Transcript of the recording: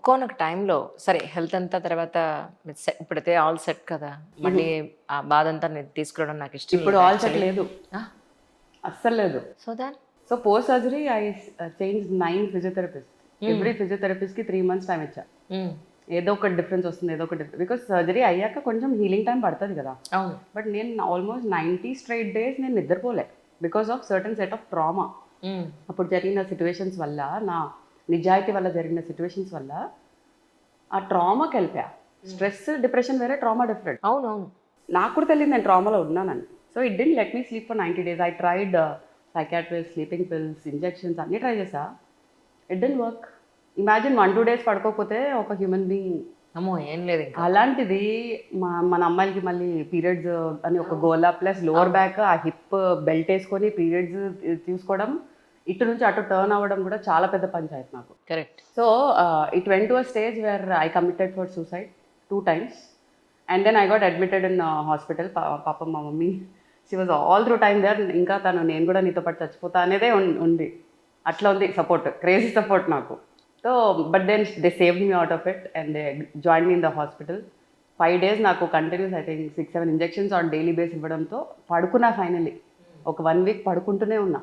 ఒకానొక టైంలో సరే హెల్త్ అంతా తర్వాత ఇప్పుడైతే ఆల్ సెట్ కదా! మళ్ళీ ఆ బాధంతా నేను తీసుకురావడం నాకిష్టం ఇప్పుడు లేదు ఆల్ సెట్ యాక్చువల్లీ. లేదు, ఆ! అస్సలు లేదు. So then? So post surgery I change 9 physiotherapist. Every ఫిజియోథెరపిస్ట్కి 3 months టైం ఇచ్చా. హ్మ్. ఏదో ఒక డిఫరెన్స్ వస్తుంది, ఏదో ఒకటి బికాస్ సర్జరీ అయ్యాక కొంచెం హీలింగ్ టైం పడుతుంది కదా. అవును. బట్ నేను ఆల్మోస్ట్ 90 స్ట్రైట్ డేస్ నేను నిద్రపోలే because of certain set of trauma. Hmm. అప్పుడు జరిగిన సిచ్యువేషన్స్ వల్ల, నా నిజాయితీ వల్ల జరిగిన సిచ్యువేషన్స్ వల్ల ఆ ట్రామాకి వెళ్ళిపోయా. స్ట్రెస్ డిప్రెషన్ వేరే, ట్రామా డిఫరెంట్. అవునవును. నాకు కూడా తెలియదు నేను ట్రామాలో ఉన్నానని. So it didn't let me sleep for 90 days. I tried psychiatrist, sleeping pills, injections అన్నీ ట్రై చేసా. It didn't work. Imagine 1-2 days పడుకోకపోతే ఒక హ్యూమన్ బీయింగ్. అమ్మో! ఏం లేదు ఇంకా. అలాంటిది మన అమ్మాయిలకి మళ్ళీ పీరియడ్స్ అని ఒక గోలా ప్లస్ లోవర్ బ్యాక్, ఆ హిప్ బెల్ట్ వేసుకొని పీరియడ్స్ తీసుకోవడం, ఇటు నుంచి అటు టర్న్ అవ్వడం కూడా చాలా పెద్ద పంచాయతీ నాకు. Correct. So it went to a stage where I committed for suicide 2 times. And then I got admitted in hospital. పాపం మా mummy, she was all through time there. ఇంకా తను నేను కూడా నీతో పాటు చచ్చిపోతా అనేదే ఉంది. అట్లా ఉంది సపోర్ట్, క్రేజీ సపోర్ట్ నాకు. So but then they save me out of it and they join me in the hospital. 5 days నాకు continuous I think 6-7 injections on daily base ఇవ్వడంతో పడుకున్నా ఫైనల్లీ. ఒక 1 week పడుకుంటూనే ఉన్నా.